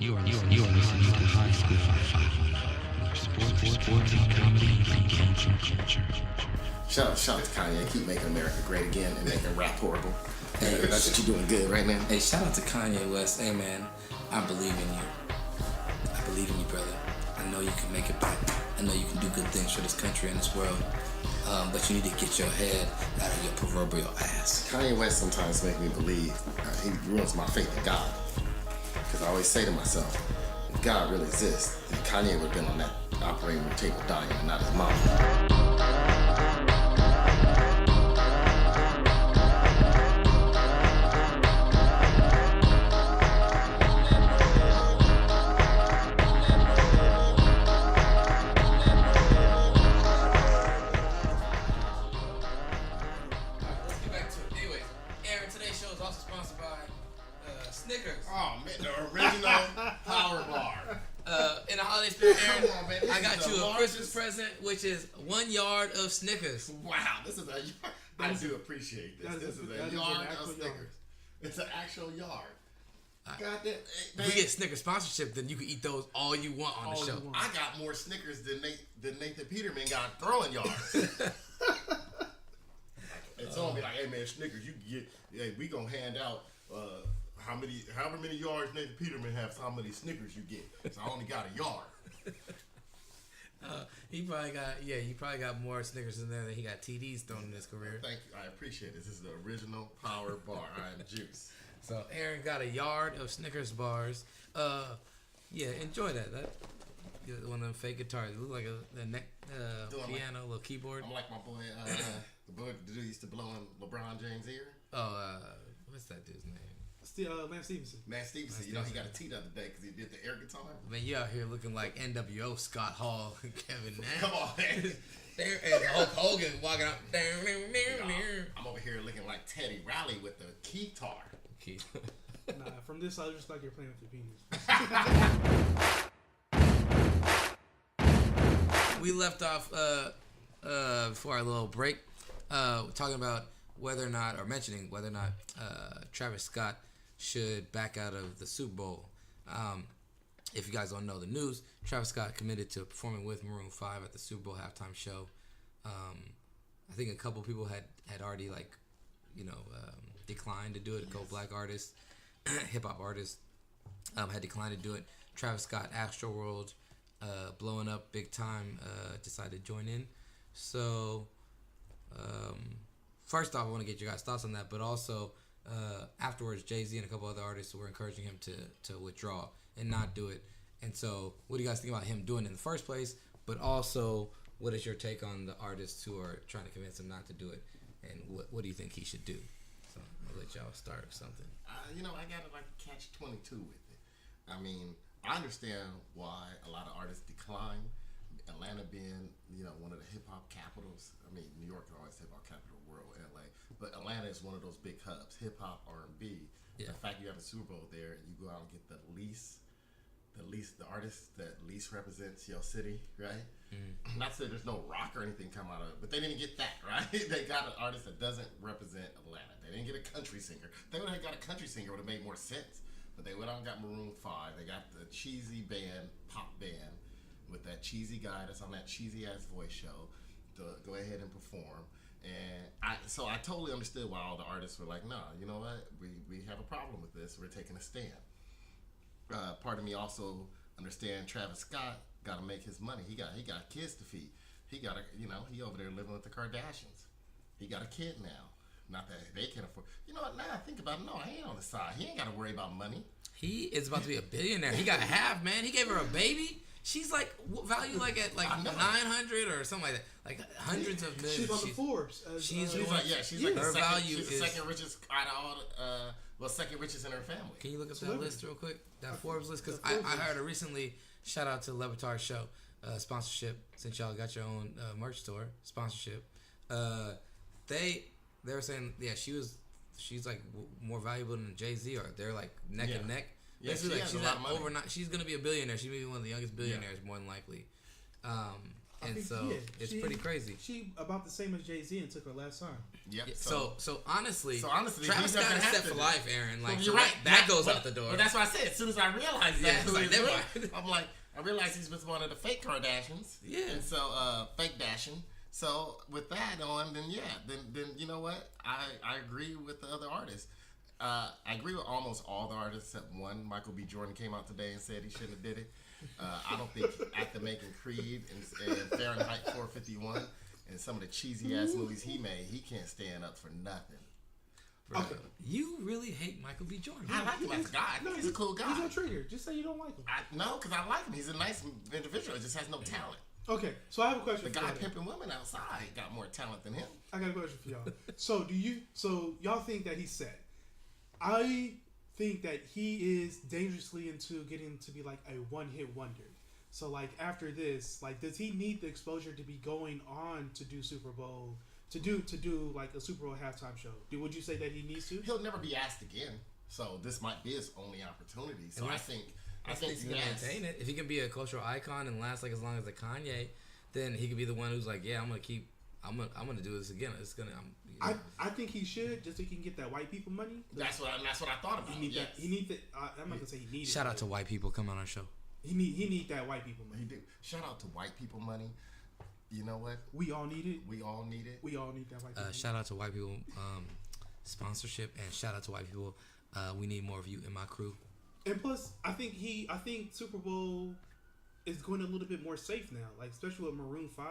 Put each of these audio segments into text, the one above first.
You are listening to High School Sports, comedy, and culture. Shout out to Kanye. Keep making America great again and making rap horrible. Hey, that's what you're doing good right now. Hey, shout out to Kanye West. Hey, man, I believe in you. I believe in you, brother. I know you can make it back. I know you can do good things for this country and this world. But you need to get your head out of your proverbial ass. Kanye West sometimes makes me believe he ruins my faith in God. Because I always say to myself, if God really exists, then Kanye would have been on that operating room table dying and not his mom. Which is 1 yard of Snickers. Wow, this is a yard. I do appreciate this. This is a yard of Snickers. It's an actual yard. Goddamn. If we get Snickers sponsorship, then you can eat those all you want on the show. I got more Snickers than Nathan Peterman got throwing yards. And someone be like, hey man, Snickers, you can get, hey, we gonna hand out however many yards Nathan Peterman has, how many Snickers you get. So I only got a yard. You probably got more Snickers in there than he got TDs thrown in his career. Thank you, I appreciate it. This is the original power bar. I am juice. So Aaron got a yard of Snickers bars. Enjoy that. That one of them fake guitars. It look like a neck piano, a little keyboard. I'm like my boy, the dude used to blow in LeBron James' ear. What's that dude's name? Matt Stevenson. Matt Stevenson. You know, he got a T the other day because he did the air guitar. Man, you out here looking like NWO, Scott Hall, Kevin Nash. Come on, man. And Hulk Hogan walking out. I'm over here looking like Teddy Riley with the keytar. Nah, from this side, just like you're playing with your penis. We left off before our little break, talking about mentioning whether or not Travis Scott should back out of the Super Bowl. If you guys don't know the news, Travis Scott committed to performing with Maroon 5 at the Super Bowl halftime show. I think a couple people had already declined to do it. Yes. Black artists, hip hop artists had declined to do it. Travis Scott, Astroworld, blowing up big time, decided to join in. So first off, I want to get your guys' thoughts on that, but also afterwards, Jay-Z and a couple other artists were encouraging him to withdraw and not do it. And so what do you guys think about him doing it in the first place? But also, what is your take on the artists who are trying to convince him not to do it? And what do you think he should do? So I'll let y'all start with something. I got to catch-22 with it. I mean, I understand why a lot of artists decline. Atlanta being, one of the hip-hop capitals. I mean, New York is always hip-hop capital of the world, LA. But Atlanta is one of those big hubs, hip-hop, R&B. Yeah. The fact you have a Super Bowl there, and you go out and get the artist that least represents your city, right? Mm-hmm. Not to say there's no rock or anything come out of it, but they didn't get that, right? They got an artist that doesn't represent Atlanta. They didn't get a country singer. They would have got a country singer, would have made more sense. But they went out and got Maroon 5. They got the cheesy pop band, with that cheesy guy that's on that cheesy ass voice show to go ahead and perform. And I totally understood why all the artists were like, nah, you know what? We have a problem with this. We're taking a stand. Part of me also understand Travis Scott got to make his money. He got kids to feed. He got he over there living with the Kardashians. He got a kid now. Not that they can afford. You know what? Now I think about it. No, he ain't on the side. He ain't got to worry about money. He is about to be a billionaire. He got half, man. He gave her a baby. She's valued at 900 or something like that, like hundreds of millions. She's on the Forbes. She's like her value is the second richest out of all. Second richest in her family. Can you look up that list real quick? That Forbes list, because I heard it recently. Shout out to Levitar Show sponsorship. Since y'all got your own merch store sponsorship, they were saying she's like more valuable than Jay-Z, or they're like neck and neck. Yeah, she's gonna be a billionaire. She's maybe one of the youngest billionaires, more than likely. And think, so it's pretty crazy. She about the same as Jay-Z and took her last time. Yep. Yeah, so honestly, Travis Travis Scott got a has step to for do. life, Aaron. Like, Well, so you're right. that goes out the door. But that's what I said. As soon as I realized Yeah, that, it's like, never mind. I'm like, I realized he's with one of the fake Kardashians. Yeah. And so, fake dashing. So with that on, then you know what? I agree with the other artists. I agree with almost all the artists except one. Michael B. Jordan came out today and said he shouldn't have did it. I don't think after making Creed and Fahrenheit 451 and some of the cheesy ass movies he made, he can't stand up for nothing. Okay. You really hate Michael B. Jordan. I like him as a guy. I think he's a cool guy. He's a trigger. Just say you don't like him. No, because I like him. He's a nice individual. He just has no talent. Okay, so I have a question. The for guy y'all. pimping women outside got more talent than him. I got a question for y'all. So y'all think that he's set? I think that he is dangerously into getting to be like a one-hit wonder. So like after this, like does he need the exposure to be going on to do Super Bowl to do like a Super Bowl halftime show? Would you say that he needs to? He'll never be asked again. So this might be his only opportunity. So And I think he's gonna maintain it. If he can be a cultural icon and last like as long as a Kanye, then he could be the one who's like, yeah, I'm gonna do this again. It's gonna. I think he should just so he can get that white people money. That's what I thought about. He need that. He need that. I'm not gonna say he needs. Shout out to white people come on our show. He need that white people money. He do. Shout out to white people money. You know what? We all need it. We all need it. We all need that white people. Shout out to white people sponsorship and shout out to white people. We need more of you in my crew. And plus, I think Super Bowl is going a little bit more safe now, like especially with Maroon 5.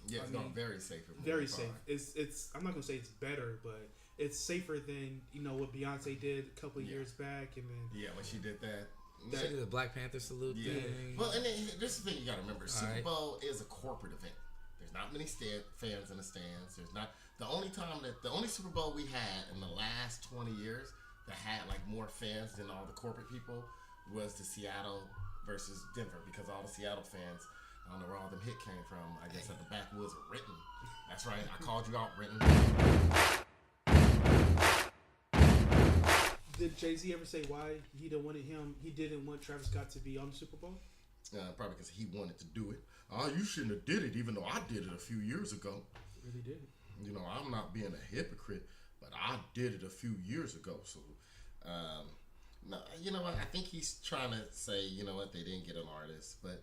Yeah, it's going very safe. Very safe. It's I'm not gonna say it's better, but it's safer than what Beyonce did a couple of years back, and then when she did that. She did the Black Panther salute thing. Well, and then, this is the thing you got to remember: Super right. Bowl is a corporate event. There's not many fans in the stands. There's not the only Super Bowl we had in the last 20 years that had like more fans than all the corporate people was the Seattle versus Denver, because all the Seattle fans, I don't know where all them hit came from. I guess at the backwoods of Renton. That's right. I called you out, Renton. Did Jay-Z ever say why he didn't want Travis Scott to be on the Super Bowl? Probably because he wanted to do it. Oh, you shouldn't have did it, even though I did it a few years ago. Really did. I'm not being a hypocrite, but I did it a few years ago. So, no, you know what? I think he's trying to say, they didn't get an artist, but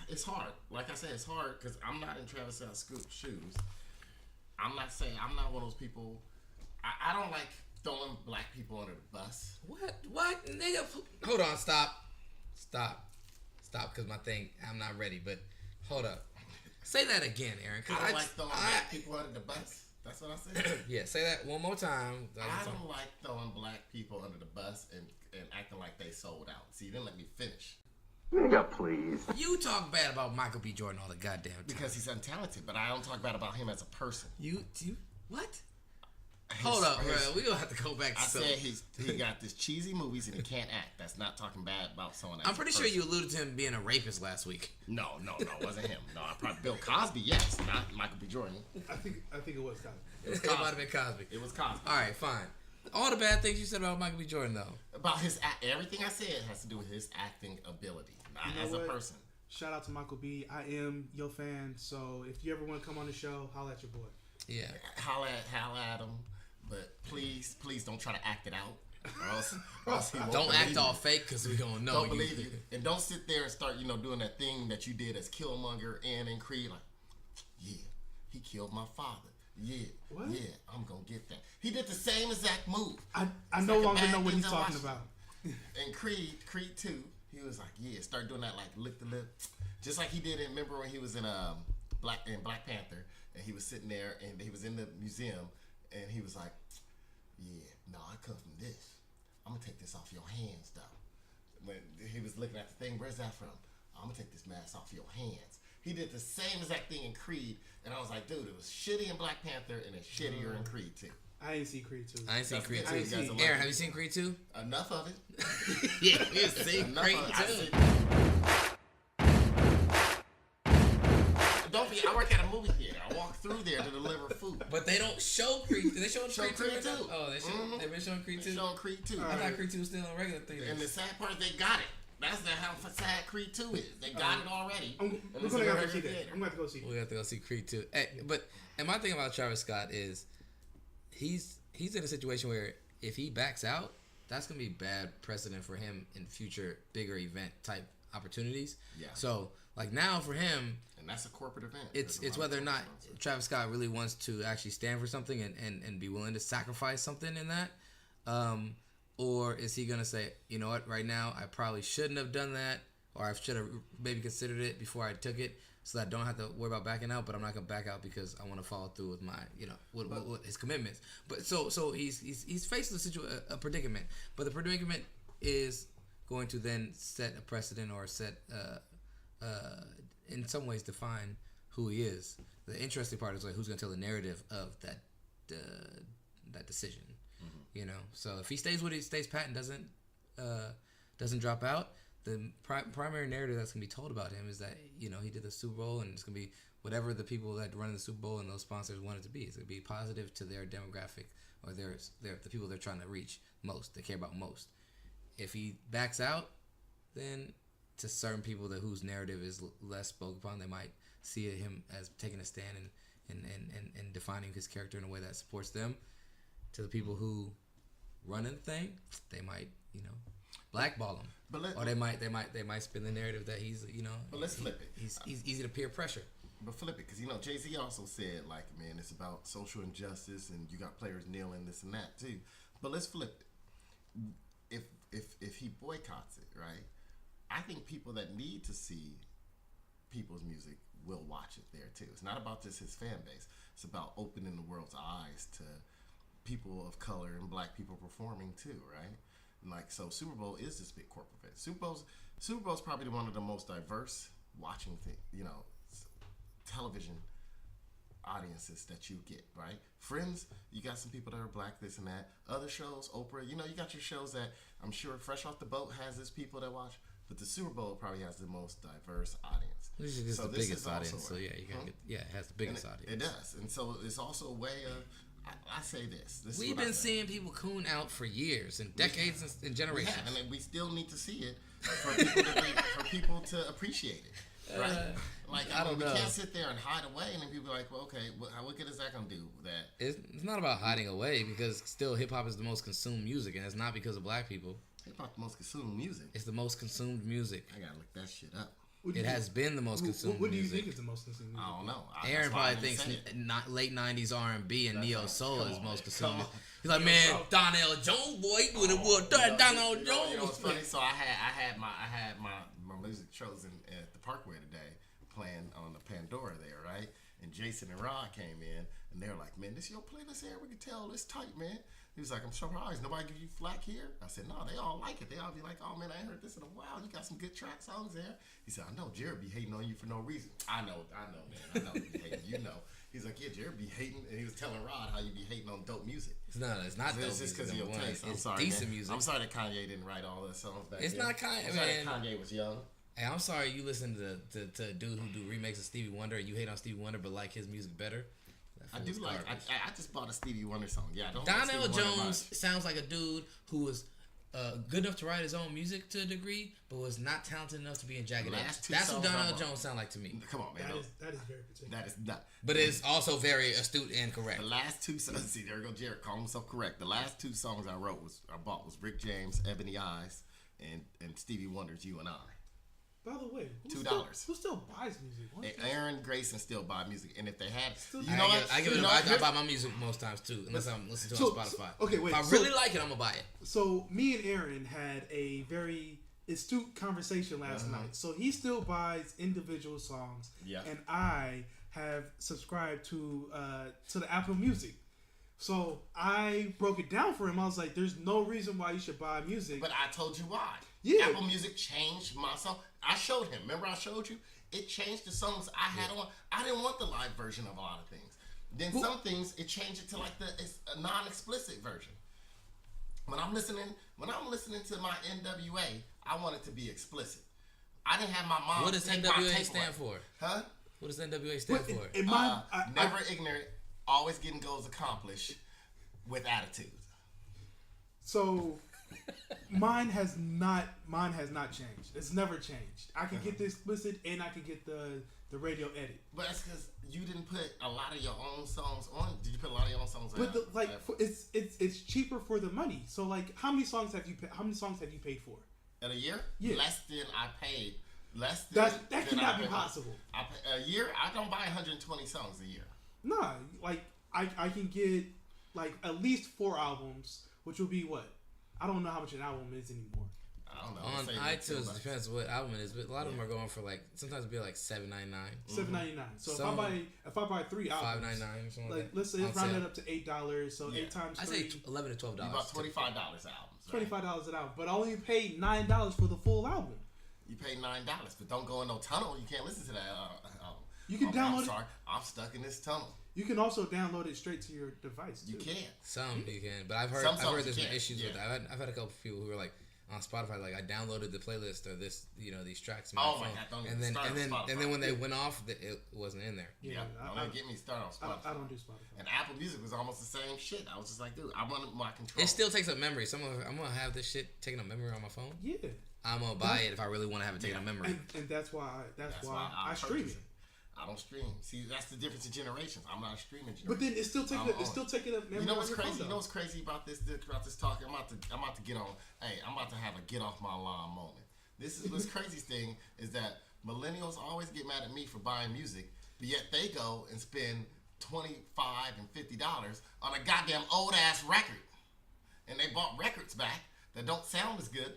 it's hard. Like I said, it's hard because I'm not in Travis Scott's shoes. I'm not one of those people. I don't like throwing black people under the bus. What, nigga? Hold on, stop, because my thing, I'm not ready. But hold up, say that again, Aaron. I don't like throwing black people under the bus. That's what I said. Yeah, say that one more time. I don't like throwing black people under the bus and acting like they sold out. See, you didn't let me finish. Nigga, please. You talk bad about Michael B. Jordan all the goddamn time. Because he's untalented, but I don't talk bad about him as a person. You what? Hold up, bro. We gonna have to go back to said he got this cheesy movies and he can't act. That's not talking bad about someone else. I'm pretty sure you alluded to him being a rapist last week. No, it wasn't him. No, probably Bill Cosby, yes, not Michael B. Jordan. I think it was Cosby. It might have been Cosby. It was Cosby. All right, fine. All the bad things you said about Michael B. Jordan, though. About everything I said has to do with his acting ability, not as a person. Shout out to Michael B. I am your fan, so if you ever want to come on the show, holla at your boy. Yeah. Holla at him. But please don't try to act it out, or else he won't don't act believe all you. fake because we don't know. Don't believe you, and don't sit there and start doing that thing that you did as Killmonger and in Creed. Like, yeah, he killed my father. Yeah, what? Yeah, I'm gonna get that. He did the same exact move. I no longer know what he's talking about. In Creed 2, he was like, yeah, start doing that like lick the lip, just like he did. Remember when he was in Black Panther, and he was sitting there and he was in the museum. And he was like, yeah, no, I come from this. I'm going to take this off your hands, though. When he was looking at the thing, where's that from? I'm going to take this mask off your hands. He did the same exact thing in Creed. And I was like, dude, it was shitty in Black Panther and it's shittier in Creed 2. I ain't seen Creed 2. I ain't seen Creed 2. Aaron, Aaron, have you seen Creed 2? Enough of it. Yeah, you've seen Creed 2. Don't be. I work at a movie theater. I walk through there to deliver food. But they don't show Creed. Did they show Creed 2? Creed 2. Oh, they've been showing Creed 2. Showing Creed 2. I thought Creed 2 was still in regular theaters. And the sad part, they got it. That's how sad Creed 2 is. They got it already. We're gonna have to see that. I'm gonna have to go see it. We have to go see Creed 2. Hey, and my thing about Travis Scott is he's in a situation where if he backs out, that's gonna be bad precedent for him in future bigger event type opportunities. Yeah. So like now for him, and that's a corporate event. It's whether or not Travis Scott really wants to actually stand for something and be willing to sacrifice something in that. Or is he gonna say, you know what, right now I probably shouldn't have done that, or I should have maybe considered it before I took it, so that I don't have to worry about backing out. But I'm not gonna back out because I want to follow through with my, with his commitments. But so he's facing a predicament. But the predicament is going to then set a precedent or set in some ways define who he is. The interesting part is like who's gonna tell the narrative of that decision. So if he stays pat and doesn't drop out, the primary narrative that's gonna be told about him is that he did the Super Bowl, and it's gonna be whatever the people that run the Super Bowl and those sponsors want it to be. It's gonna be positive to their demographic or the people they're trying to reach most, they care about most. If he backs out, then to certain people whose narrative is less spoken upon, they might see him as taking a stand and defining his character in a way that supports them. To the people who run the thing, they might, blackball him. Or they might spin the narrative that he's, But let's flip it. He's easy to peer pressure. But flip it, because Jay-Z also said, like, man, it's about social injustice, and you got players kneeling, this and that too. But let's flip it. If he boycotts it, right? I think people that need to see people's music will watch it there too. It's not about just his fan base. It's about opening the world's eyes to people of color and black people performing too, right? Like, so Super Bowl is this big corporate event. Super Bowl's probably one of the most diverse watching television audiences that you get, right? Friends, you got some people that are black, this and that. Other shows, Oprah, you got your shows that I'm sure Fresh Off the Boat has this people that watch, but the Super Bowl probably has the most diverse audience. This is the biggest audience, so yeah, it has the biggest audience. It does, and so it's also a way of. I say this. We've been seeing people coon out for years and decades and generations. Yeah, and we still need to see it for people to appreciate it, right? I don't know. We can't sit there and hide away, and then people are like, well, okay, what good is that going to do? That it's not about hiding away, because still hip hop is the most consumed music, and it's not because of black people. Hip hop the most consumed music. It's the most consumed music. I gotta look that shit up. It has been the most consumed music. What do you think is the most consumed music? I don't know. Aaron probably thinks late 90s R&B and neo soul is most consumed. He's like, man, Donnell Jones, boy, you would have wore Donnell Jones. It's funny. So I had my music chosen at the Parkway today, playing on the Pandora there, right? And Jason and Rod came in, and they were like, man, this your playlist here? We can tell it's tight, man. He was like, I'm surprised. Nobody give you flack here? I said, no, they all like it. They all be like, oh, man, I ain't heard this in a while. You got some good track songs there. He said, I know Jared be hating on you for no reason. I know, man. I know he be hating. He's like, yeah, Jared be hating. And he was telling Rod how you be hating on dope music. It's not dope music. It's just because of your taste. I'm sorry, decent man. music. I'm sorry that Kanye didn't write all the songs back It's then. not Kanye, I'm sorry man. that Kanye was young. Hey, I'm sorry you listen to a dude who do remakes of Stevie Wonder, and you hate on Stevie Wonder but like his music better. I do like. I just bought a Stevie Wonder song. Yeah, I don't. Donnell Jones sounds like a dude who was good enough to write his own music to a degree, but was not talented enough to be in Jagged Edge. That's what Donnell Jones sound like to me. Come on, man. That is very particular. That is not. But it's also very astute and correct. The last two songs. See, there we go. Jared called himself correct. The last two songs I bought was Rick James, Ebony Eyes, and Stevie Wonder's You and I. By the way, $2. Who still buys music? Aaron Grayson still buy music, and if they had, I buy my music most times too, unless I'm listening to it on Spotify. Okay, wait. If I really like it, I'm gonna buy it. So me and Aaron had a very astute conversation last night. So he still buys individual songs, and I have subscribed to the Apple Music. So I broke it down for him. I was like, "There's no reason why you should buy music." But I told you why. Yeah. Apple Music changed my song. I showed him. Remember I showed you? It changed the songs I had on. I didn't want the live version of a lot of things. Then some things, it changed it to like it's a non-explicit version. When I'm listening to my NWA, I want it to be explicit. I didn't have my mom. What does NWA stand for? Huh? What does NWA stand for? Never ignorant, always getting goals accomplished with attitude. So Mine has not changed. It's never changed. I can get the explicit and I can get the radio edit. But that's because you didn't put a lot of your own songs on. Did you put a lot of your own songs on? But it's cheaper for the money. So like, how many songs have you paid for? In a year? Yeah. Less than I paid. That cannot be possible. A year? I don't buy 120 songs a year. Nah, like I can get like at least 4 albums, which will be what? I don't know how much an album is anymore. I don't know. On iTunes, depends what album it is, but a lot of them are going for like, sometimes it'll be like $7.99. $7.99. So if I buy 3 albums, $5.99 or something like that. Let's say round it up to $8. So 8 times 3. I say $11 to $12. About $25 albums. Right? $25 an album, but I only paid $9 for the full album. You paid $9, but don't go in no tunnel. You can't listen to that album. You can download I'm sorry, I'm stuck in this tunnel. You can also download it straight to your device. You can. Some you can, but I've heard there's been issues with that. I've had a couple people who were like on Spotify, like I downloaded the playlist or this, these tracks. Oh my god! And then when they went off, it wasn't in there. Yeah, don't get me started on Spotify. I don't do Spotify. And Apple Music was almost the same shit. I was just like, dude, I want my control. It still takes up memory. I'm gonna have this shit taking up memory on my phone. Yeah. I'm gonna buy it if I really want to have it taken up memory. And that's why I stream it. I don't stream. See, that's the difference in generations. I'm not a streaming generation. But then it's still taking up memory. You know what's crazy? You know what's crazy about this talk? I'm about to get on. Hey, I'm about to have a get off my lawn moment. This craziest thing is that millennials always get mad at me for buying music, but yet they go and spend $25 and $50 on a goddamn old ass record, and they bought records back that don't sound as good,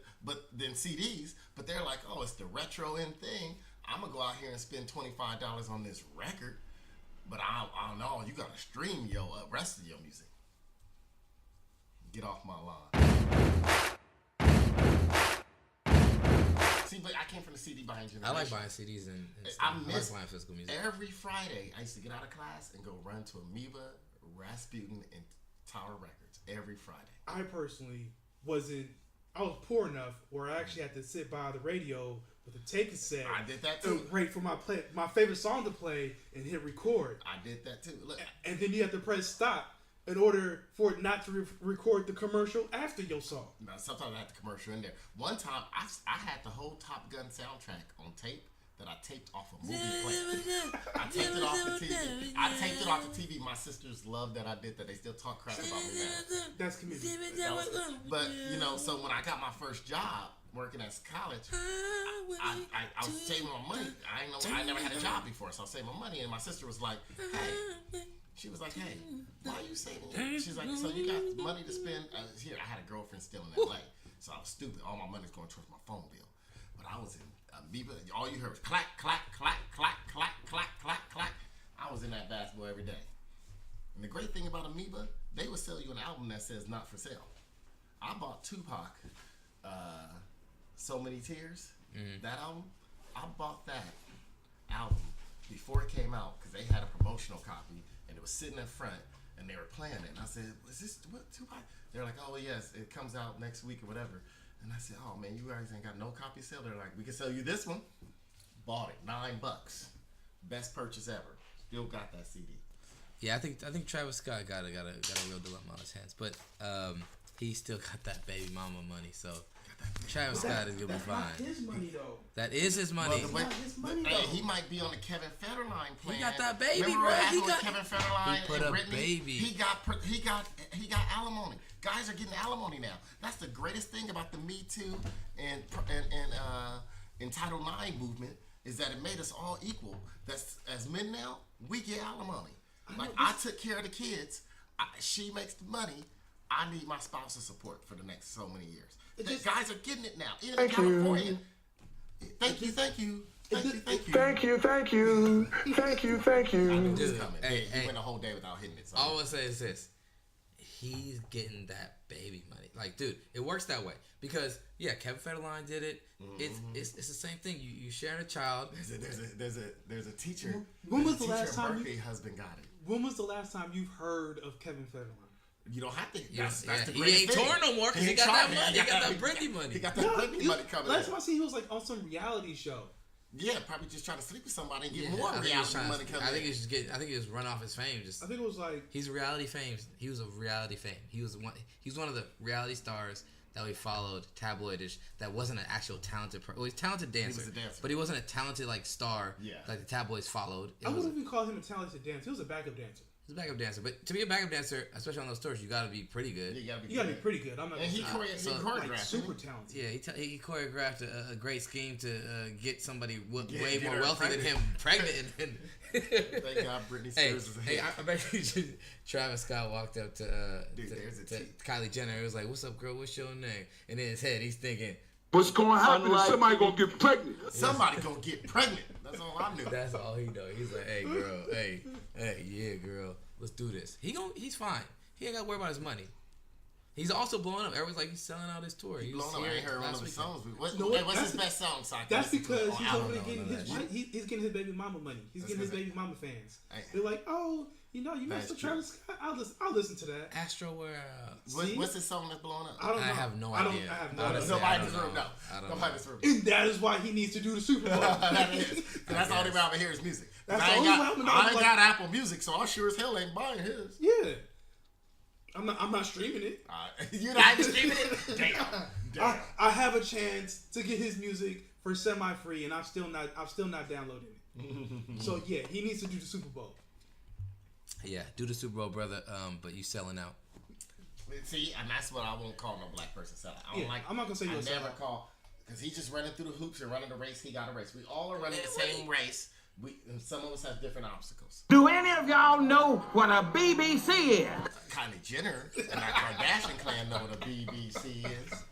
than CDs. But they're like, oh, it's the retro in thing. I'm gonna go out here and spend $25 on this record, but I don't know. You gotta stream your rest of your music. Get off my lawn. See, but I came from the CD buying generation. I like buying CDs and I like buying physical music. Every Friday, I used to get out of class and go run to Amoeba, Rasputin, and Tower Records every Friday. I personally I was poor enough where I actually had to sit by the radio with a tape cassette. I did that too. Wait for my favorite song to play and hit record. I did that too. Look. And then you have to press stop in order for it not to record the commercial after your song. Now, sometimes I had the commercial in there. One time, I had the whole Top Gun soundtrack on tape that I taped off a movie player. I taped it off the TV. I taped it off the TV. My sisters love that I did that. They still talk crap about me now. That's community. But, so when I got my first job working at college, I was saving my money. I never had a job before, so I was saving my money. And my sister was like, hey. She was like, hey, why are you saving it? She's like, so you got money to spend? Here, I had a girlfriend still in LA, so I was stupid. All my money's going towards my phone bill. But I was in Amoeba. All you heard was clack, clack, clack, clack, clack, clack, clack, clack. I was in that basketball every day. And the great thing about Amoeba, they would sell you an album that says not for sale. I bought Tupac, So Many Tears, that album. I bought that album before it came out because they had a promotional copy. And it was sitting in front, and they were playing it. And I said, "Is this what Tupac?" They're like, "Oh yes, it comes out next week or whatever." And I said, "Oh man, you guys ain't got no copy sale." They're like, "We can sell you this one." Bought it, $9, best purchase ever. Still got that CD. Yeah, I think Travis Scott got a real dilemma on his hands, but he still got that baby mama money, so. Travis Scott is gonna be fine. That's not his money though. That is his money. That's not his money though. Hey, he might be on the Kevin Federline plan. He got that baby, Remember bro. what He happened with Kevin Federline he put and a Britney? baby. He got alimony. Guys are getting alimony now. That's the greatest thing about the Me Too and Title IX movement is that it made us all equal. That's as men now we get alimony. Like I took care of the kids. She makes the money. I need my spouse's support for the next so many years. The guys are getting it now. Even in California. Thank you. Dude, hey, he went a whole day without hitting it. So. All I want to say is this. He's getting that baby money. Like, dude, it works that way. Because, yeah, Kevin Federline did it. It's the same thing. You share a child. There's a teacher. When was the last time Berkeley husband got it? When was the last time you've heard of Kevin Federline? You don't have to. That's the he greatest ain't thing. torn no more because he got that money. He got that Britney money. He got that Britney money coming. Last time I seen he was like on some reality show. Yeah, probably just trying to sleep with somebody and get more reality money coming. I think he just run off his fame. I think it was like he's reality fame. He was a reality fame. He was one of the reality stars that we followed, tabloidish, that wasn't an actual talented well, he's a talented dancer. He was a dancer. But he wasn't a talented like star Yeah. like the tabloids followed. I wouldn't even call him a talented dancer. He was a backup dancer. He's a backup dancer. But to be a backup dancer, especially on those tours, you gotta be pretty good. You You gotta be pretty good. I'm not. And he gonna say choreographed. like, super talented. Yeah, he choreographed a great scheme to get somebody way Get more her wealthy than him pregnant. And Thank God Britney Spears is hey, ahead. I bet you Travis Scott walked up to, Dude, to, there's a to T. Kylie Jenner. It was like, "What's up, girl? What's your name?" And in his head, he's thinking, What's gonna happen is somebody gonna get pregnant. Somebody gonna get pregnant. That's all I knew. "That's all he know." He's like, "Hey, girl, hey, yeah, girl, let's do this." He's fine. He ain't got to worry about his money. He's also blowing up. Everyone's like, he's selling out his tour. He was Blowing up. I ain't heard one last of his weekend. songs. No, What's his best song? So That's because he's don't over there know getting none of his that he's getting his baby mama money. He's getting his baby mama fans. Hey. They're like, oh, you messed with Travis Scott. I'll listen to that. Astro World. What's his song that's blowing up? I don't know. I have no I don't- idea. I have no Honestly, idea. I Nobody in don't this room know. knows. I don't Nobody in know. this room. And that is why he needs to do the Super Bowl. That is. 'Cause that's the only way I'm gonna hear his music. That's I the ain't only way I'm gonna know, I ain't like- got Apple Music, so I sure as hell ain't buying his. Yeah. I'm not streaming it. You're not even streaming it? Damn. I have a chance to get his music for semi-free, and I'm still not downloading it. So yeah, he needs to do the Super Bowl. Yeah, do the Super Bowl, brother. But you selling out. See, and that's what I won't call no black person selling. I don't Yeah, like. I'm not gonna say you're I a never sellout. call because he's just running through the hoops and running the race. He got a race. We all are running the same race. And some of us have different obstacles. Do any of y'all know what a BBC is? Kylie Jenner and our Kardashian clan know what a BBC is.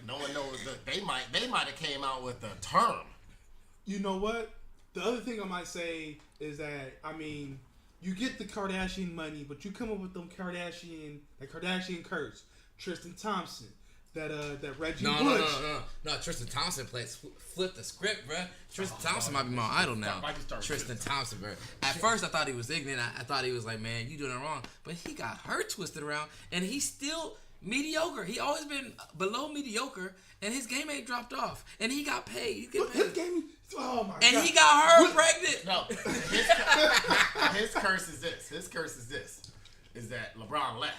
No one knows that they might have came out with a term. You know what? The other thing I might say is that you get the Kardashian money, but you come up with the Kardashian curse. Tristan Thompson, that Reggie Bush. No. Tristan Thompson flipped the script, bro. Tristan Thompson might be my idol now. Tristan Thompson, bro. At first, I thought he was ignorant. I thought he was like, man, you doing it wrong. But he got her twisted around, and he's still mediocre. He always been below mediocre, and his game ain't dropped off. And he got paid. He get His paid. game. Oh my god. And he got her pregnant. No, his curse is this. His curse is this. Is that LeBron left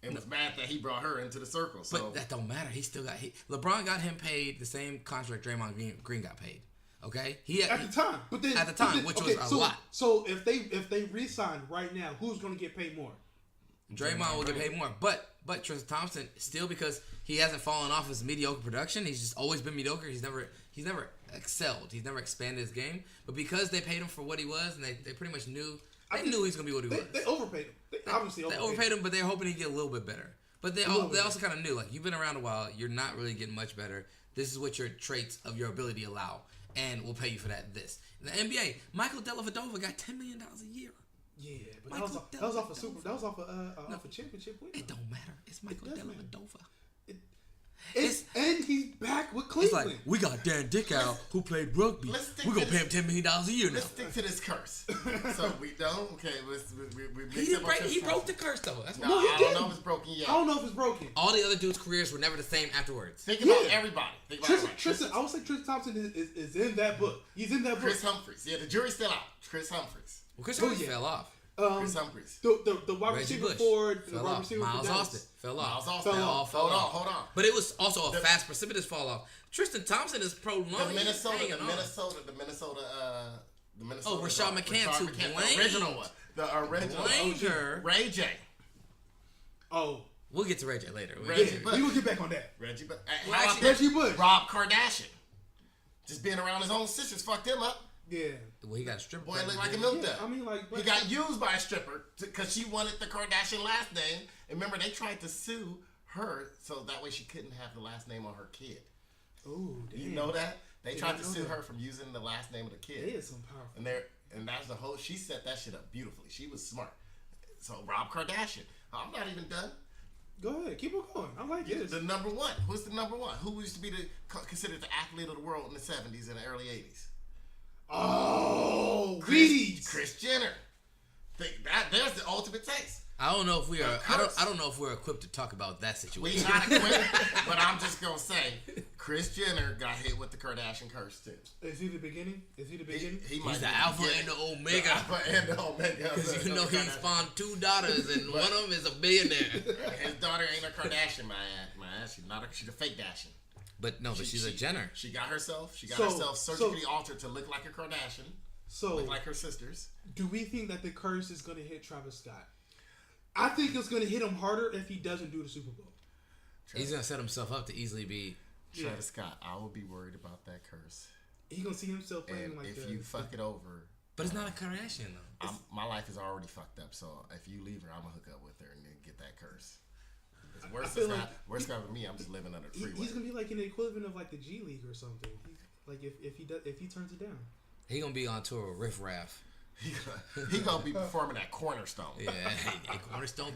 and was mad that he brought her into the circle. So But that don't matter. He still got LeBron got him paid the same contract Draymond Green got paid. Okay, at the time, but then at the time, which was a lot. So if they re-sign right now, who's going to get paid more? Draymond will get paid more, but Tristan Thompson still, because he hasn't fallen off his mediocre production. He's just always been mediocre. He's never excelled. He's never expanded his game. But because they paid him for what he was, and they pretty much knew he was gonna be what he was. They overpaid him. They obviously overpaid him, but they're hoping he get a little bit better. But they also kind of knew, like, you've been around a while. You're not really getting much better. This is what your traits of your ability allow, and we'll pay you for that. This in the NBA, Michael Dellavedova got $10 million a year. Yeah, but that was off a championship win. It don't matter. It's Michael Dellavedova. And he's back with It's Cleveland. like, we got Dan Dickow who played rugby. We're going to pay him $10 million a year now. let's stick to this curse. So we don't. Okay, He broke the curse, though. That's No, what I don't know if it's broken yet. I don't know if it's broken. all the other dudes' careers were never the same afterwards. Think about everybody. Think about everybody. Tristan, I would say Tristan Thompson is in that book. He's in that book. Chris Humphries. Yeah, the jury's still out. Chris Humphries. Well, Chris Humphries fell off. Chris Humphries. The wide Reggie receiver Bush for the fell wide off. receiver Miles for Dallas. Austin fell off. Miles Austin. Fell off. Hold on. But it was also a fast, precipitous fall off. Tristan Thompson is prolonged. The Minnesota. Oh, Rashad McCants, who the original one. The original Blanger. Ray J. Oh, We'll get to Ray J later. Reggie we will get back on that. Reggie, but Well, how about actually, Reggie Bush. Rob Kardashian. Just being around his own sisters fucked him up. Yeah. Well, he got a stripper. Boy, looked like a pregnant. milk Yeah, dud. I mean, like, He got used by a stripper because she wanted the Kardashian last name. And remember, they tried to sue her so that way she couldn't have the last name on her kid. Ooh, damn. You know that? They tried to know sue that. her from using the last name of the kid. They is some powerful. And that's the whole. She set that shit up beautifully. She was smart. So Rob Kardashian. I'm not even done. Go ahead, keep on going. I like this. The number one. Who's the number one? Who used to be considered the athlete of the world in the 70s and the early 80s? Oh, Wheaties. Kris Jenner. There's the ultimate taste. I don't know if we are. I don't know if we're equipped to talk about that situation. We not equipped, but I'm just gonna say, Kris Jenner got hit with the Kardashian curse too. Is he the beginning? He's the alpha and the omega. The alpha and the omega. Because you know he spawned 2 daughters, and one of them is a billionaire. His daughter ain't a Kardashian, my ass. She's a fake Dashian. But no, she's a Jenner. She got herself surgically altered to look like a Kardashian. Look like her sisters. Do we think that the curse is going to hit Travis Scott? I think it's going to hit him harder if he doesn't do the Super Bowl. He's going to set himself up to easily be... Travis Scott, I will be worried about that curse. He's going to see himself playing and if you fuck it over... But it's not a Kardashian, though. My life is already fucked up, so if you leave her, I'm going to hook up with her and then get that curse. Worst with me, I'm just living under the freeway. He's going to be like in the equivalent of like the G League or something. Like if he turns it down. He going to be on tour with Riff Raff. He gonna be performing at Cornerstone. Yeah, hey, Cornerstone,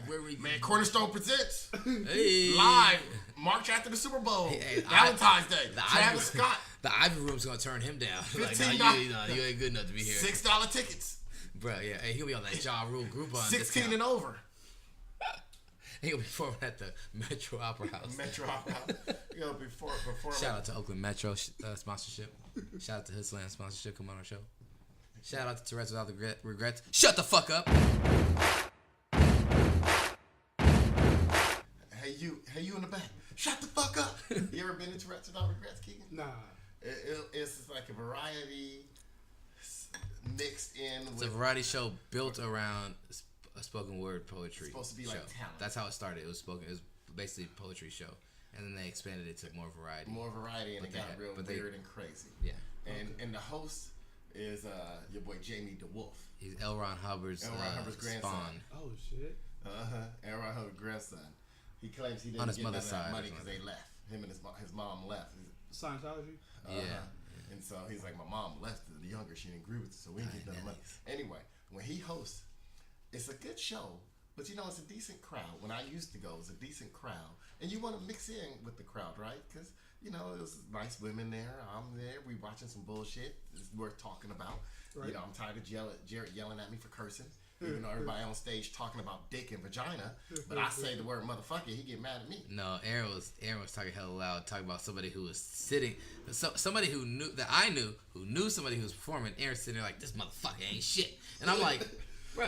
Cornerstone presents hey. live March after the Super Bowl, Valentine's Day. Travis Scott. The Ivy Room's gonna turn him down. Like, you ain't good enough to be here. $6 tickets, bro. Yeah, hey, he'll be on that Ja Rule Groupon. 16 and over. He gonna be performing at the Metro Opera House. He gonna be performing. Shout out to Oakland Metro sponsorship. Shout out to Hoodsland sponsorship. Come on our show. Shout out to Tourette's Without Regrets. Shut the fuck up. Hey you in the back. Shut the fuck up. You ever been to Tourette's Without Regrets, Keegan? Nah. It's like a variety mixed in with... It's a variety show built around a spoken word poetry. It's supposed to be show. like talent. That's how it started. It was basically a poetry show. And then they expanded it to more variety. And it got real weird and crazy. Yeah. And the host is your boy Jamie DeWolf. He's L. Ron Hubbard's grandson. Spawn. Oh shit. L. Ron Hubbard's grandson. He claims he didn't get none of that money because they left. Him and his mom left. Scientology. Yeah. And so he's like, my mom left the younger. She didn't agree with it, so we didn't get none money. Anyway, when he hosts, it's a good show, but you know it's a decent crowd. When I used to go, it was a decent crowd, and you want to mix in with the crowd, right? Because you know, it was nice women there. I'm there. We watching some bullshit. It's worth talking about. Right. You know, I'm tired of Jared yelling at me for cursing. Even though everybody on stage talking about dick and vagina, but I say the word motherfucker, he get mad at me. No, Aaron was talking hella loud, talking about somebody who was sitting, somebody who knew that I knew, who knew somebody who was performing. Aaron sitting there like, this motherfucker ain't shit, and I'm like.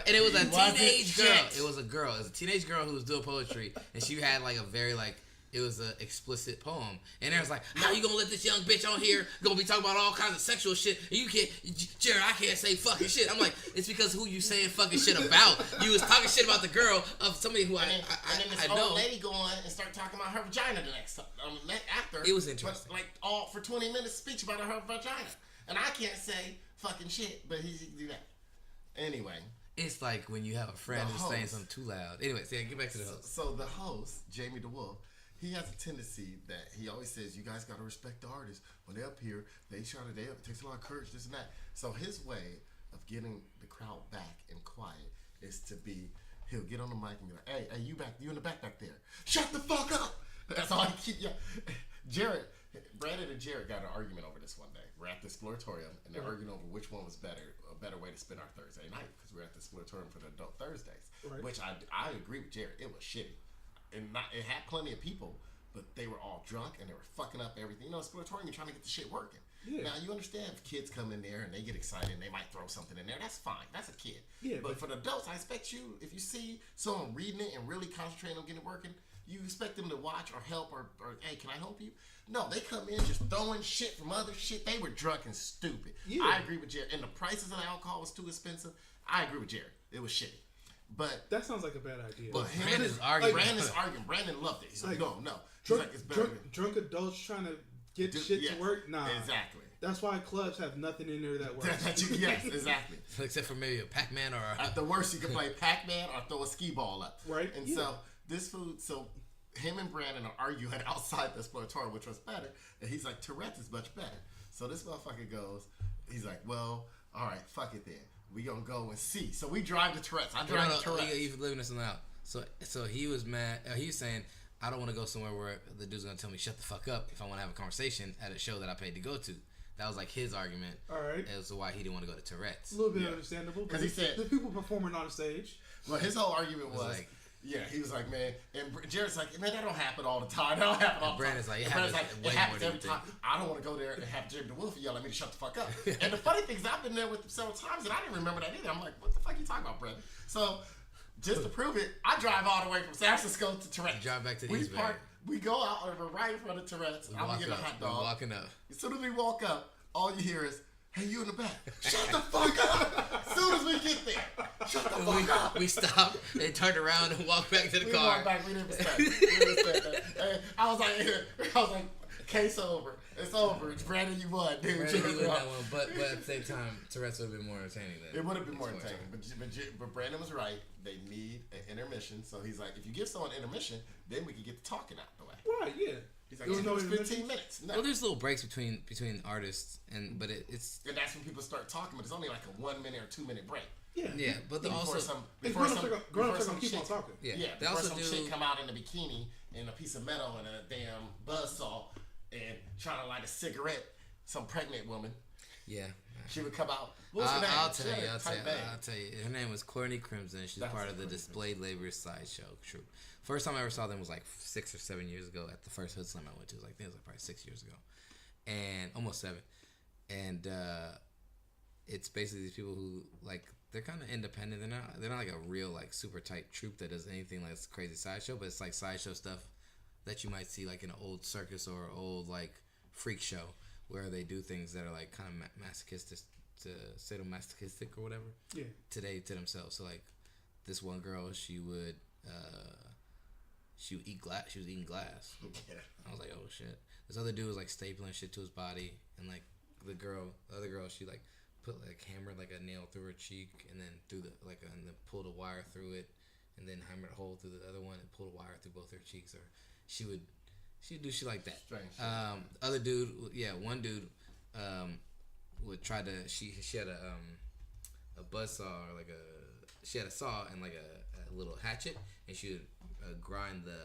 And it was a teenage girl. It was a girl. It was a teenage girl who was doing poetry, and she had like a very it was an explicit poem. And Aaron's like, how you gonna let this young bitch on here gonna be talking about all kinds of sexual shit? And you can't, Jared, I can't say fucking shit. I'm like, it's because who you saying fucking shit about? You was talking shit about the girl of somebody who I know. Old lady go on and start talking about her vagina the next after. It was interesting. But, like all for 20 minutes speech about her vagina, and I can't say fucking shit, but he can do that. Anyway. It's like when you have a friend who's saying something too loud. Anyway, so get back to the host. So the host, Jamie DeWolf, he has a tendency that he always says, you guys got to respect the artists. When they're up here, it takes a lot of courage, this and that. So his way of getting the crowd back and quiet is he'll get on the mic and be like, hey, you in the back there. Shut the fuck up. That's all he keep. Brandon and Jared got an argument over this one day. We're at the Exploratorium, and they're arguing over which one was a better way to spend our Thursday night, because we're at the Exploratorium for the Adult Thursdays, which I agree with Jared. It was shitty. It had plenty of people, but they were all drunk, and they were fucking up everything. You know, Exploratorium, you're trying to get the shit working. Yeah. Now, you understand if kids come in there and they get excited and they might throw something in there. That's fine. That's a kid. Yeah, but for the adults, I expect you, if you see someone reading it and really concentrating on getting it working, you expect them to watch or help or hey, can I help you? No, they come in just throwing shit from other shit. They were drunk and stupid. Yeah. I agree with Jared. And the prices of the alcohol was too expensive. I agree with Jared. It was shitty. But that sounds like a bad idea. But Brandon's arguing. Brandon loved it. He's like, no. Drunk adults trying to get shit to work? Nah. Exactly. That's why clubs have nothing in there that works. Yes, exactly. Except for maybe a Pac-Man or at the worst, you can play Pac-Man or throw a skee ball up. Right. And so this food, him and Brandon are arguing outside the Exploratorium, which was better. And he's like, Tourette's is much better. So this motherfucker goes, he's like, well, all right, fuck it then. We gonna go and see. So we drive to Tourette's. I drive to Tourette's. He's living this one out. So he was mad. He was saying, I don't want to go somewhere where the dude's gonna tell me shut the fuck up if I want to have a conversation at a show that I paid to go to. That was like his argument. All right. As to why he didn't want to go to Tourette's. A little bit understandable. Because he said the people performing on stage. Well, his whole argument was like, he was like, man, and Jared's like, man, that don't happen all the time. That don't happen all the time. Brandon's like, it happens every time. I don't want to go there and have Jim DeWolf yell at me to shut the fuck up. And the funny thing is, I've been there with him several times, and I didn't remember that either. I'm like, what the fuck are you talking about, Brandon? So, just to prove it, I drive all the way from San Francisco to Tourette's. You drive back to we East Bay. We go out, and we're right in front of Tourette's. I'm going to get a hot dog. We're walking up. As soon as we walk up, all you hear is, hey, you in the back. Shut the fuck up. As soon as we get there, shut the fuck up. We stopped and turned around and walked back to the car. Walked back. We didn't respect that. And I was like, case over. It's over. It's Brandon, you won, dude. Brandon, you won that one. But at the same time, Tourette's would have been more entertaining. It would have been more entertaining. But Brandon was right. They need an intermission. So he's like, if you give someone intermission, then we can get the talking out the way. Right, yeah. He's like, it was 15 minutes. No. Well, there's little breaks between artists, but it's... And that's when people start talking, but it's only like a 1 minute or 2 minute break. Yeah, but before some keep on talking. Yeah, they also chick come out in a bikini and a piece of metal and a damn buzzsaw and trying to light a cigarette. Some pregnant woman. Yeah. She would come out. What was her name? I'll tell you. Her name was Courtney Crimson. She's part of the Displayed Labor Sideshow troupe. First time I ever saw them was like 6 or 7 years ago at the first Hood Slam I went to. I think it was like probably 6 years ago. And almost 7. And it's basically these people who like they're kind of independent. They're not like a real like super tight troupe that does anything like crazy sideshow, but it's like sideshow stuff that you might see like in an old circus or old like freak show where they do things that are like kind of masochistic, sadomasochistic or whatever. Yeah. To themselves. So like this one girl, she would eat glass. She was eating glass. Yeah. I was like, oh shit. This other dude was like stapling shit to his body, and like the other girl, she like put like hammered like a nail through her cheek, and then through the and then pulled a wire through it, and then hammered a hole through the other one and pulled a wire through both her cheeks. Or she'd do shit like that. Strange. Other dude, one dude would try to. She had a buzzsaw or she had a saw and like a little hatchet, and she would grind the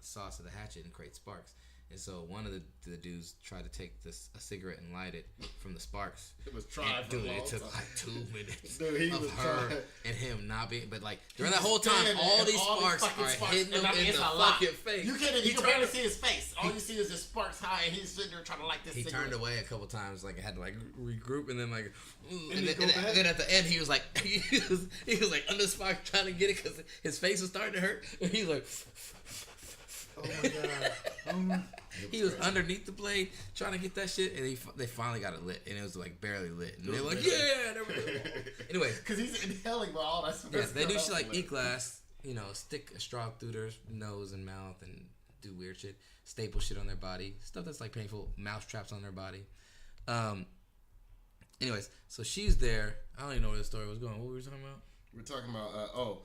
saw to the hatchet and create sparks. And so one of the dudes tried to take a cigarette and light it from the sparks. It was trying for a long it took time. like 2 minutes dude, of her and him not being. But like during that whole time, all these sparks are hitting him in the fucking face. You can barely see his face. All you see is his sparks high, and he's sitting there trying to light this cigarette. He turned away a couple times, like I had to like regroup, and then like, and then at the end he was like, he was like under the spark trying to get it because his face was starting to hurt, and he was like. Oh my god! He was underneath the blade trying to get that shit, and they finally got it lit, and it was like barely lit. And they were like, "Yeah!" There we go. Anyway, because he's inhaling with all that stuff. Yeah, they do shit like eat glass, stick a straw through their nose and mouth, and do weird shit, staple shit on their body, stuff that's like painful, mouse traps on their body. Anyways, so she's there. I don't even know where the story was going. What were we talking about? We're talking about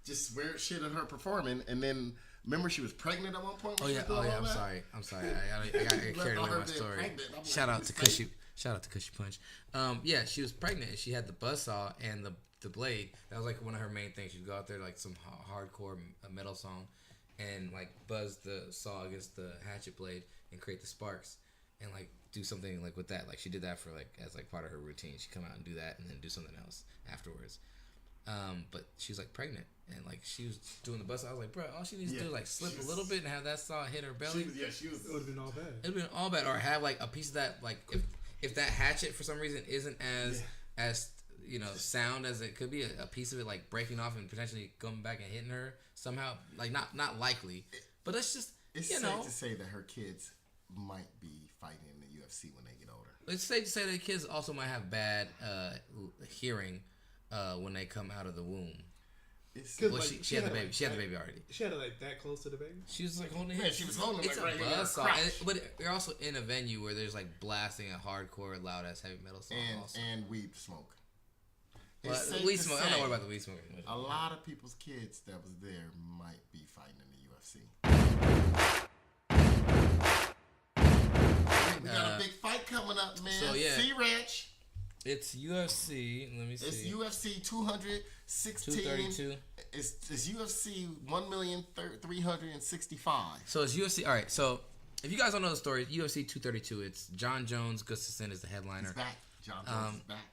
just weird shit of her performing, and then. Remember, she was pregnant at one point. I'm sorry. I got carried away with my story. Shout out to Cushy Punch. She was pregnant. And she had the buzzsaw and the blade. That was like one of her main things. She'd go out there like some hardcore metal song, and like buzz the saw against the hatchet blade and create the sparks, and like do something like with that. Like she did that for like as like part of her routine. She'd come out and do that, and then do something else afterwards. But she was like pregnant, and like she was doing the bus. I was like, bro, all she needs to do is like slip a little bit and have that saw hit her belly. She was. It would have been all bad. It would have been all bad, or have like a piece of that, like if that hatchet for some reason isn't as sound as it could be, a piece of it like breaking off and potentially coming back and hitting her somehow. Like not likely, but it's just it's safe to say that her kids might be fighting in the UFC when they get older. It's safe to say that kids also might have bad hearing. When they come out of the womb. Well, she had the baby. She had the baby already. She had it like that close to the baby? She was like holding it. Yeah, she was holding it like right here. But you're also in a venue where there's like blasting a hardcore, loud ass heavy metal song. And weed smoke. Well, weed smoke. I'm not worried about the weed smoke. A lot of people's kids that was there might be fighting in the UFC. We got a big fight coming up, man. So, yeah. C-Ranch. It's UFC. Let me see. It's UFC 216. 232. It's UFC 1,365,000. So it's UFC. All right. So if you guys don't know the story, UFC 232. It's Jon Jones Gustafsson is the headliner. He's back. Jon Jones is back.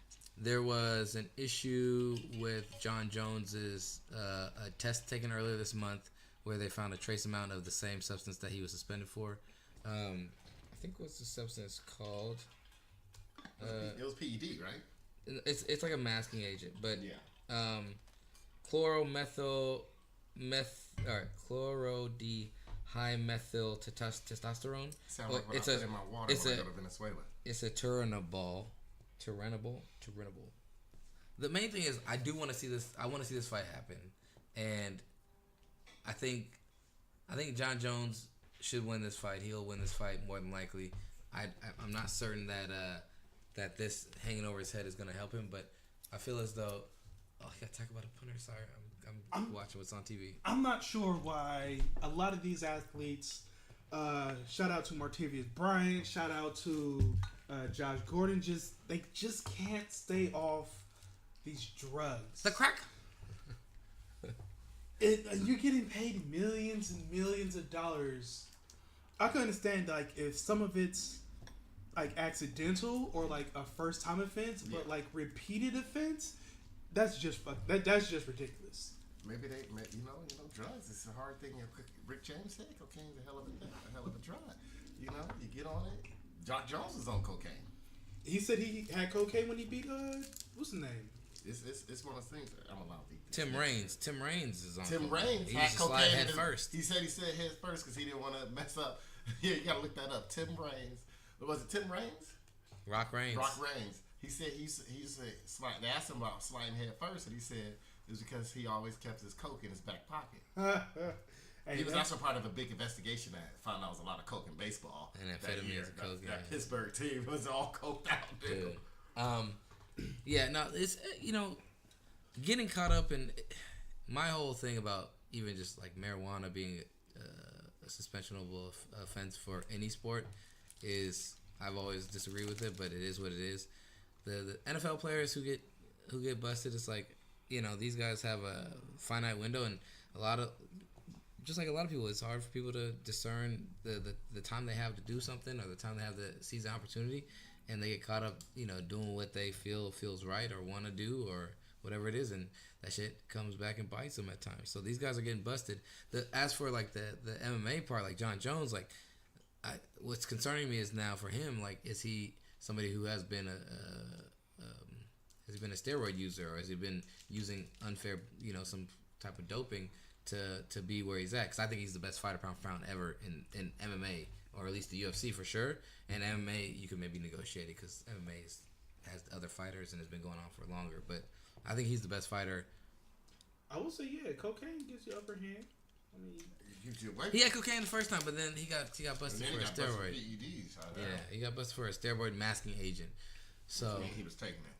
There was an issue with Jon Jones's a test taken earlier this month where they found a trace amount of the same substance that he was suspended for. I think what's the substance called? It was PED, right? It's like a masking agent, but Yeah. chlorodehymethyl testosterone. Sound like when I put in my water when I go to Venezuela. It's a turinabol. The main thing is I do want to see this. I want to see this fight happen, and I think Jon Jones should win this fight. He'll win this fight more than likely. I'm not certain that this hanging over his head is going to help him, but I feel as though I got to talk about a punter. Sorry, I'm watching what's on TV. I'm not sure why a lot of these athletes. Shout out to Martavius Bryant. Shout out to Josh Gordon. They just can't stay off these drugs. The crack. You're getting paid millions and millions of dollars. I can understand like if some of it's like accidental or like a first time offense, but like repeated offense, that's just ridiculous. Maybe you know, drugs. It's a hard thing. Rick James said cocaine's a hell of a drug. You know, you get on it. Jon Jones is on cocaine. He said he had cocaine when he beat what's his name? It's one of those things that I'm allowed to eat. Tim Raines is on. Tim Raines he had used to slide cocaine head first. He said head first because he didn't want to mess up. Yeah, you gotta look that up. Tim Raines. Was it Tim Raines? Rock Raines. He said he used to slide. They asked him about sliding head first, and he said it was because he always kept his coke in his back pocket. Hey, he was also part of a big investigation that found out was a lot of coke in baseball. And that year. amphetamines and coke. That Pittsburgh team was all coked out, dude. Yeah, no, it's getting caught up in my whole thing about even just like marijuana being a suspensionable offense for any sport is I've always disagreed with it, but it is what it is. The NFL players who get busted, it's like, you know, these guys have a finite window, and a lot of people, it's hard for people to discern the time they have to do something or the time they have to seize the opportunity, and they get caught up, you know, doing what they feel feels right or want to do or whatever it is, and that shit comes back and bites them at times. So these guys are getting busted. As for like the MMA part, like Jon Jones, like what's concerning me is now for him, like, is he somebody who has been has he been a steroid user, or has he been using unfair, you know, some type of doping to be where he's at? Because I think he's the best fighter pound for pound ever in MMA, or at least the UFC for sure. And MMA, you can maybe negotiate it because MMA has other fighters and has been going on for longer. But I think he's the best fighter. I will say, yeah, cocaine gives you upper hand. I mean, he had cocaine the first time, but then he got busted for a steroid. He got busted for a steroid masking agent. So he was taking it.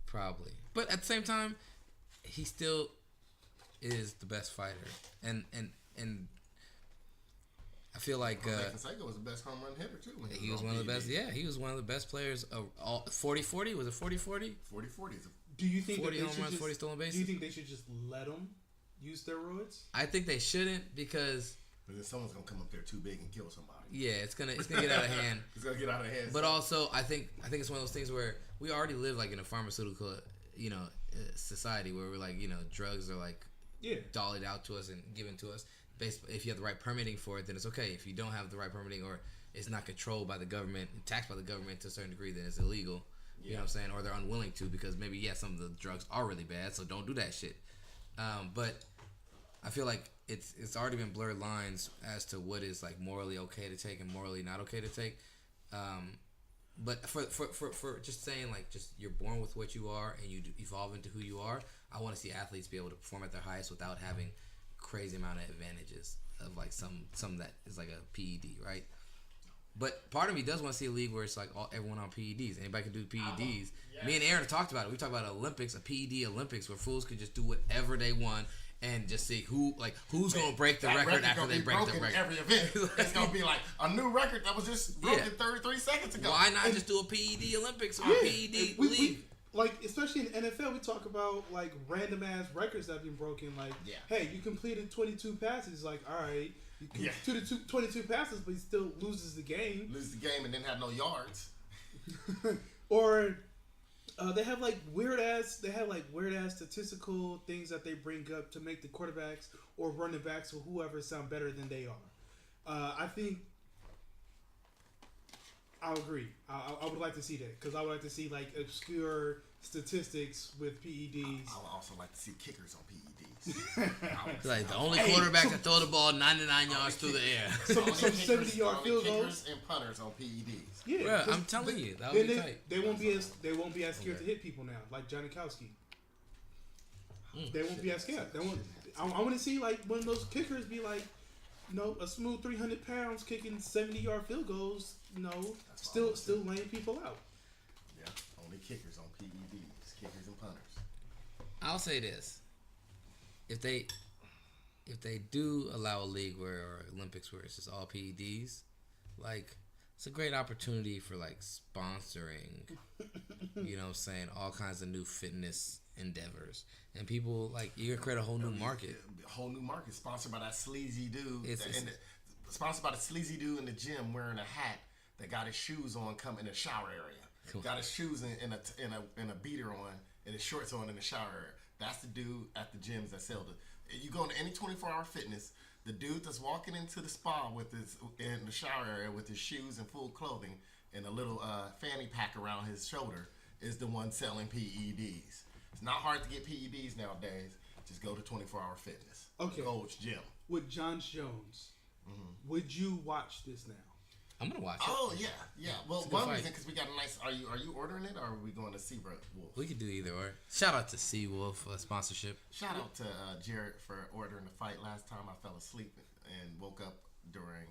Probably, but at the same time, he still is the best fighter, and I feel like Fonseca was the best home run hitter too. He was one of the best. Yeah, he was one of the best players of all. 40-40 was it 40-40? 40-40. Do you think 40 home runs, 40 stolen bases? Do you think they should just let him use steroids? I think they shouldn't, because but then someone's gonna come up there too big and kill somebody. Yeah, it's gonna get out of hand. It's gonna get out of hand. But also, I think it's one of those things where we already live like in a pharmaceutical, you know, society where we're like, you know, drugs are like dollied out to us and given to us. If you have the right permitting for it, then it's okay. If you don't have the right permitting, or it's not controlled by the government, taxed by the government to a certain degree, then it's illegal. You know what I'm saying? Or they're unwilling to, because maybe some of the drugs are really bad, so don't do that shit. But I feel like it's already been blurred lines as to what is like morally okay to take and morally not okay to take. But for just saying, like, just you're born with what you are and you evolve into who you are. I want to see athletes be able to perform at their highest without having crazy amount of advantages of like some that is like a PED, right? But part of me does want to see a league where it's like everyone on PEDs. Anybody can do PEDs. Yes. Me and Aaron talked about it. We talked about Olympics, a PED Olympics, where fools could just do whatever they want and just see who's going to break the record after they break the record. Every event, it's going to be like a new record that was just broken 33 seconds ago. Why not just do a PED Olympics or a PED league? Like, especially in the NFL, we talk about like random ass records that have been broken. Like, hey, you completed 22 passes. Like, all right, Yeah. 22 passes, but he still loses the game. Lose the game and then have no yards. Or they have like weird ass statistical things that they bring up to make the quarterbacks or running backs or whoever sound better than they are. I think I'll agree. I would like to see that because I would like to see like obscure statistics with PEDs. I would also like to see kickers on PEDs. Like the only quarterback to throw the ball 99 yards through the air. Some 70-yard field goals Kickers and punters on PEDs. Yeah, Bruh, I'm telling you, that would be tight. They won't be as scared to hit people now, like Janikowski. They won't be as scared. I want to see like one of those kickers be like, a smooth 300 pounds kicking 70-yard field goals. Still laying people out. Yeah, only kickers on PEDs, kickers and punters. I'll say this: if they do allow a league or Olympics where it's just all PEDs, like it's a great opportunity for like sponsoring. You know what I'm saying? All kinds of new fitness endeavors. And people, like, you're going to create a whole new market. A whole new market sponsored by that sleazy dude. Sponsored by the sleazy dude in the gym wearing a hat that got his shoes on come in the shower area. Got his shoes in a beater on and his shorts on in the shower area. That's the dude at the gyms that sell it. You go into any 24-hour fitness, the dude that's walking into the spa in the shower area with his shoes and full clothing and a little fanny pack around his shoulder is the one selling PEDs. It's not hard to get PEDs nowadays. Just go to 24-hour fitness. Okay. Gold's Gym. With Jon Jones, would you watch this now? I'm gonna watch it. Oh yeah. Well, It's a good one fight. reason because we got a nice. Are you ordering it or are we going to Seabrook Wolf? We could do either or. Shout out to Seawolf sponsorship. Shout out to Jared for ordering the fight last time. I fell asleep and woke up during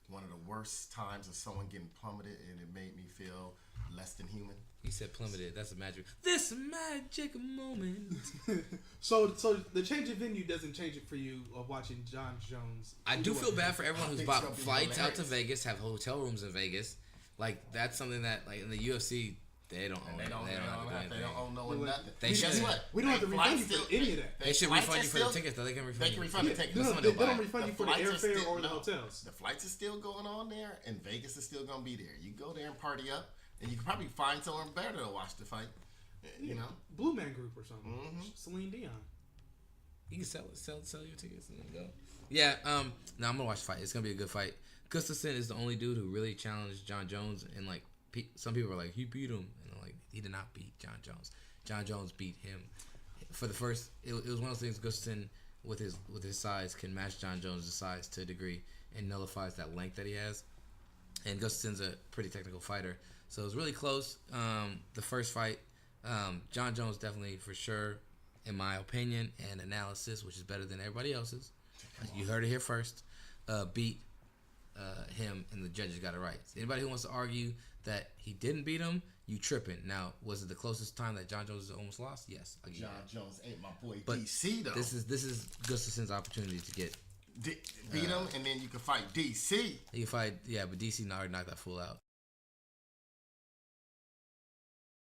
one of the worst times of someone getting plummeted, and it made me feel less than human. He said plummeted. That's a magic. This magic moment. So the change of venue doesn't change it for you of watching Jon Jones. I do feel bad for everyone who's think it's bought gonna be flights out to hilarious. Vegas, have hotel rooms in Vegas. Like that's something that like in the UFC they don't own. They don't have to do own no anything. nothing. They Guess should. what? We don't have to refund you Flights for any of that. They should flights refund are you for the still- tickets. Though they can refund They you. can refund the tickets. No, Someone they will buy don't it. refund you The for the flights are airfare still- or the no. hotels. The flights are still going on there, and Vegas is still gonna be there. You go there and party up, and you can probably find somewhere better to watch the fight. You know, Blue Man Group or something. Celine Dion. You can sell your tickets and then go. Yeah. No, I'm gonna watch the fight. It's gonna be a good fight. Gustafsson is the only dude who really challenged Jon Jones, and like some people are like he beat him, and I'm like he did not beat Jon Jones. Jon Jones beat him. For the first, it was one of those things. Gustafsson with his size can match Jon Jones' size to a degree and nullifies that length that he has. And Gustafsson's a pretty technical fighter, so it was really close. The first fight, Jon Jones definitely for sure, in my opinion and analysis, which is better than everybody else's. You heard it here first. Beat him, and the judges got it right. Anybody who wants to argue that he didn't beat him, you tripping. Now, was it the closest time that Jon Jones almost lost? Yes, I'll give you Jon that. Jones ain't my boy But DC though. This is Gustafsson's opportunity to get. Beat him, and then you can fight DC. He can fight, yeah, but DC already knocked that fool out.